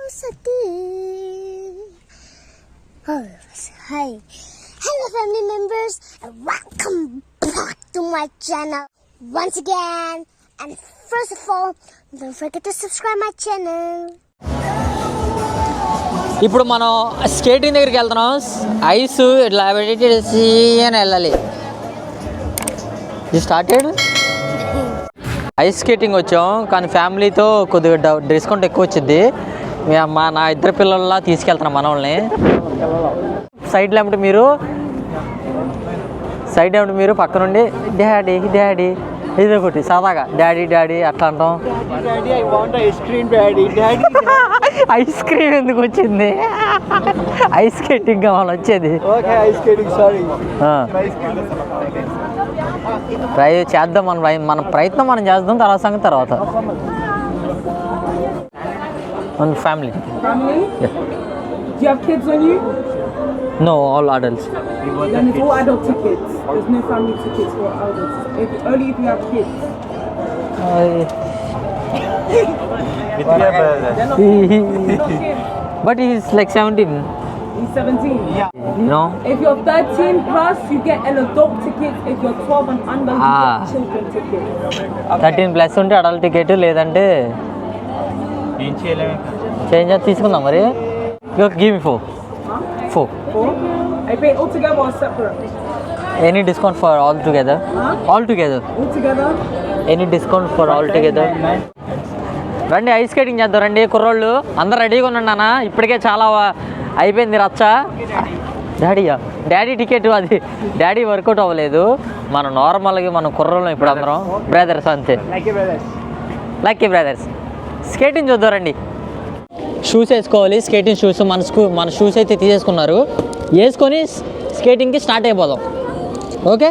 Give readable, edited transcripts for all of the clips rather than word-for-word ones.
Sati. Oh, hi. Hello family members and welcome back to my channel once again. And first of all, don't forget to subscribe my channel. ఇప్పుడు మనం skating దగ్గరికి వెళ్తున్నాం. Ice ఇట్లా పెట్టేసి అని వెళ్ళాలి. ఇది స్టార్టెడ్ ఐస్ స్కేటింగ్ వచ్చాం, కానీ ఫ్యామిలీతో కొద్దిగా డిస్కౌంట్ ఎక్కువ వచ్చింది. నా ఇద్దరు పిల్లల్లా తీసుకెళ్తున్నాం మన వాళ్ళని. సైడ్లో ఏమిటి మీరు పక్క నుండి డాడీ డాడీ ఇది ఒకటి సరదాగా డాడీ డాడీ అట్లా అంటాం. ఐస్ క్రీమ్ ఎందుకు వచ్చింది? ఐస్ స్కేటింగ్ కావాలి వచ్చేది. ట్రై చేద్దాం, మన ప్రయత్నం మనం చేద్దాం, తర్వాత సంగతి తర్వాత. మన family. Do you have kids on you? No, all adults. Then it's all adult tickets. There's no family tickets for adults. Only if you have kids. But he's like 17. He's 17. Yeah. No. If you're 13 plus, you get an adult ticket. If you're 12 and under, you get children ticket. 13 plus ఉంటే adult ticket, లేదంటే change తీసుకుందాం మరి. Give me 4. 4. I pay all together or separate? Any discount for all together? All together. All together? Any discount for all together? రండి ice skating చేద్దాం రండి కుర్రోళ్ళు అందరు రెడీగా ఉండండి అన్న. ఇప్పటికే చాలా అయిపోయింది రచ్చ. డాడీ టికెట్ అది డాడీ వర్కౌట్ అవ్వలేదు. మనం నార్మల్గా మనం కుర్రోళ్ళం ఇప్పుడు అందరం బ్రదర్స్ అంతే. Lucky brothers. స్కేటింగ్ చూద్దాం రండి. షూస్ వేసుకోవాలి, స్కేటింగ్ షూస్. మన షూస్ అయితే తీసేసుకున్నారు, వేసుకొని స్కేటింగ్కి స్టార్ట్ అయిపోదాం. ఓకే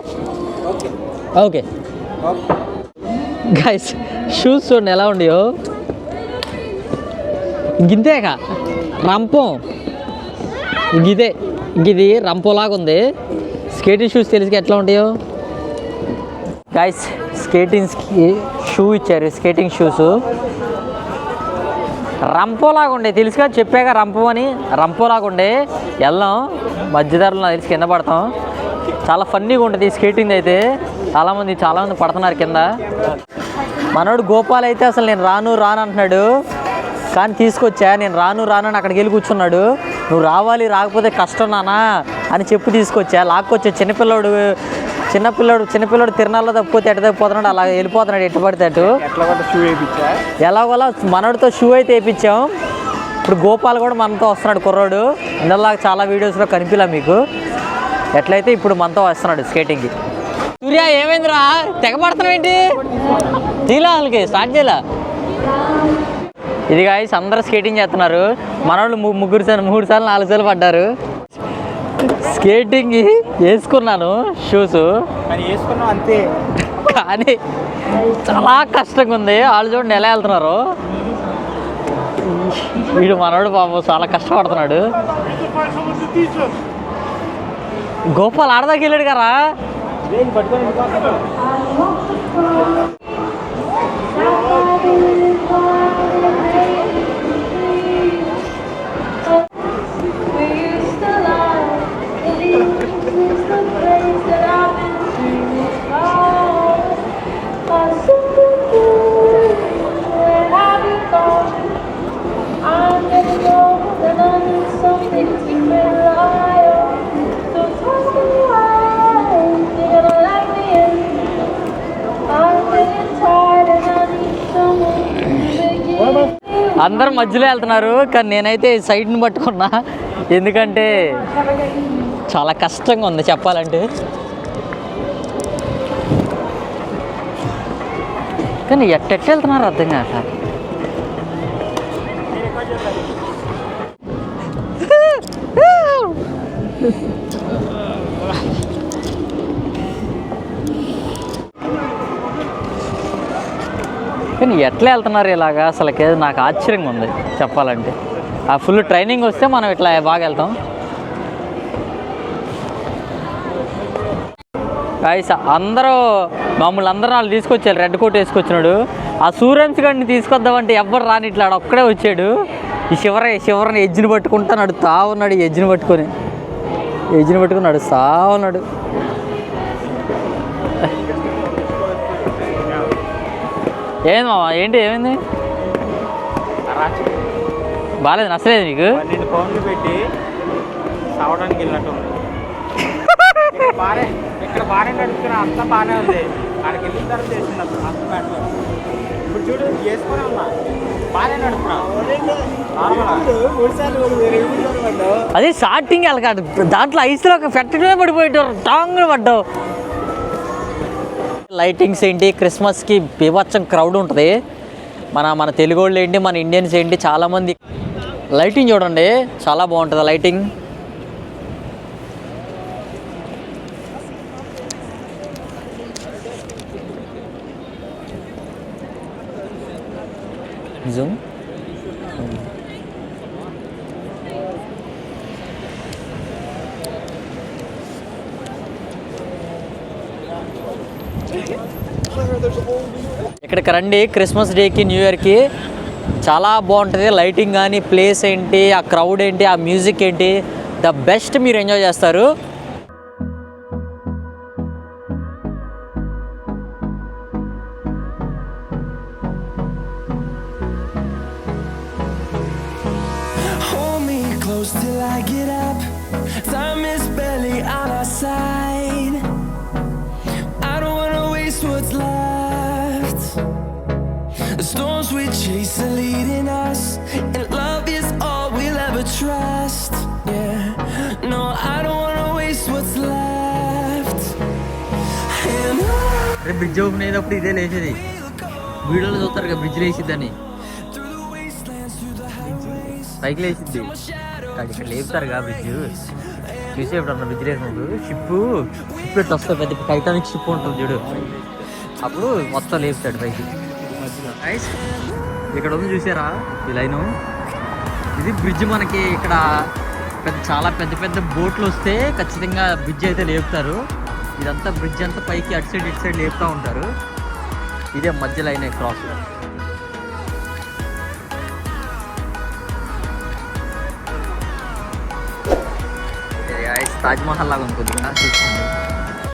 ఓకే గైస్, షూస్ చూడండి ఎలా ఉండయో. గింతేక రంపం ఇది రంపంలాగా ఉంది. స్కేటింగ్ షూస్ తెలిసి ఎట్లా ఉంటాయో. గైస్ స్కేటింగ్కి షూ ఇచ్చారు, స్కేటింగ్ షూస్ రంపోలాగా ఉండే తెలుసుగా, చెప్పాక రంపం అని. రంపోలాగా ఉండే వెళ్దాం, మధ్యదారులు తెలిసి కింద పడతాం. చాలా ఫన్నీగా ఉంటుంది స్కేటింగ్ అయితే. చాలామంది పడుతున్నారు కింద. మనోడు గోపాల్ అయితే అసలు నేను రాను అంటున్నాడు, కానీ తీసుకొచ్చా. నేను రాను అని అక్కడికి వెళ్ళి కూర్చున్నాడు. నువ్వు రావాలి, రాకపోతే కష్టం నానా అని తీసుకొచ్చా. లాక్కొచ్చా. చిన్నపిల్లడు తిరణాల్లో తప్పిపోతే ఎట్ట తప్పిపోతున్నాడు, అలా వెళ్ళిపోతున్నాడు ఎట్టు పడితే అటు. ఎలాగోలా మనోడితో షూ అయితే వేయించాం. ఇప్పుడు గోపాల్ కూడా మనతో వస్తున్నాడు కుర్రోడు. ఇందులో చాలా వీడియోస్లో కనిపిలా మీకు. ఎట్లయితే ఇప్పుడు మనతో వస్తున్నాడు స్కేటింగ్కి. సూర్య ఏమైందిరా తెగపడుతున్నావు ఏంటి? తీలా వాళ్ళకి స్టార్ట్ చేయాల. ఇది గాయస్ అందరూ స్కేటింగ్ చేస్తున్నారు. మనోళ్ళు 3 సార్లు 4 సార్లు పడ్డారు. స్కేటింగ్ వేసుకున్నాను షూస్, అంతే, కానీ చాలా కష్టంగా ఉంది. వాళ్ళు చూడండి ఎలా వెళ్తున్నారు. వీడు మనోడు బాబు చాలా కష్టపడుతున్నాడు. గోపాల్ ఆడదాకి వెళ్ళాడు కదా. అందరూ మధ్యలో వెళ్తున్నారు, కానీ నేనైతే సైడ్ని పట్టుకున్నా. ఎందుకంటే చాలా కష్టంగా ఉంది చెప్పాలంటే. కానీ ఎట్ట వెళ్తున్నారు అర్థం కాక. కానీ ఎట్లా వెళ్తున్నారు ఇలాగా అసలుకే నాకు ఆశ్చర్యంగా ఉంది చెప్పాలంటే. ఆ ఫుల్ ట్రైనింగ్ వస్తే మనం ఇట్లా బాగా వెళ్తాం. గాయ్స్ అందరూ మమ్మల్ని వాళ్ళు తీసుకొచ్చారు. రెడ్ కోట్ వేసుకొచ్చినాడు. ఆ సూర్యన్స్ గారిని తీసుకొద్దామంటే ఎవ్వరు రాని, ఇట్లా ఒక్కడే వచ్చాడు. ఈ చివరిని ఎజ్జిని పట్టుకుంటా నడుస్తా ఉన్నాడు. ఈ ఎజ్జిని పట్టుకొని నడుస్తా ఉన్నాడు. ఏంది మామ, ఏంటి ఏమైంది? బాగాలేదు, నచ్చలేదు నీకు? నేను ఫోన్లు పెట్టి సావడానికి వెళ్ళినట్టు ఇక్కడ బాగానే నడుస్తున్నా, అంత బాగానే ఉంది. అక్కడికి వెళ్ళిన తర్వాత చేసింది అంత బ్యాట్. ఇప్పుడు చూడు చేసుకునే ఉన్నా, బాగానే నడుస్తున్నా. అదే స్టార్టింగ్ వెళ్ళ కాదు, దాంట్లో ఐస్లో ఒక పెట్టడమే పడిపోయాడు, టాంగ్ పడ్డావు. లైటింగ్స్ ఏంటి, క్రిస్మస్కి బీభత్సం క్రౌడ్ ఉంటుంది. మన తెలుగు వాళ్ళు ఏంటి, మన ఇండియన్స్ ఏంటి, చాలామంది. లైటింగ్ చూడండి, చాలా బాగుంటుంది లైటింగ్. జూమ్ ఇక్కడికి రండి, క్రిస్మస్ డేకి, న్యూ ఇయర్కి చాలా బాగుంటుంది. లైటింగ్ కానీ, ప్లేస్ ఏంటి, ఆ క్రౌడ్ ఏంటి, ఆ మ్యూజిక్ ఏంటి, ద బెస్ట్ మీరు ఎంజాయ్ చేస్తారు. Till I get up, time is barely on our side. I don't wanna waste what's left. The storms we chase are leading us, and love is all we'll ever trust. Yeah, no, I don't wanna waste what's left. And అరే bridge open అయినప్పుడు ఇదే లేచేది, వీడియోలో చూస్తారు కదా bridge లేచిద్దని. పైకి లేచిద్ది, ఇక్కడ లేపుతారుగా bridge. చూసే ఎప్పుడన్నా బ్రిడ్జ్ లేసినప్పుడు షిప్ ఎట్టు వస్తుంది, పెద్ద టైటానిక్ షిప్ ఉంటుంది చూడు, అప్పుడు మొత్తం లేపుతాడు పైకి. ఇక్కడ ఉంది చూసారా ఈ లైను, ఇది బ్రిడ్జ్. మనకి ఇక్కడ చాలా పెద్ద పెద్ద బోట్లు వస్తే ఖచ్చితంగా బ్రిడ్జ్ అయితే లేపుతారు. ఇదంతా బ్రిడ్జ్ అంతా పైకి అటు సైడ్ ఇటు సైడ్ లేపుతూ ఉంటారు. ఇదే మధ్య లైన్ క్రాస్. తాజ్మహల్ లాగా ఉంటుంది చూసుకోండి.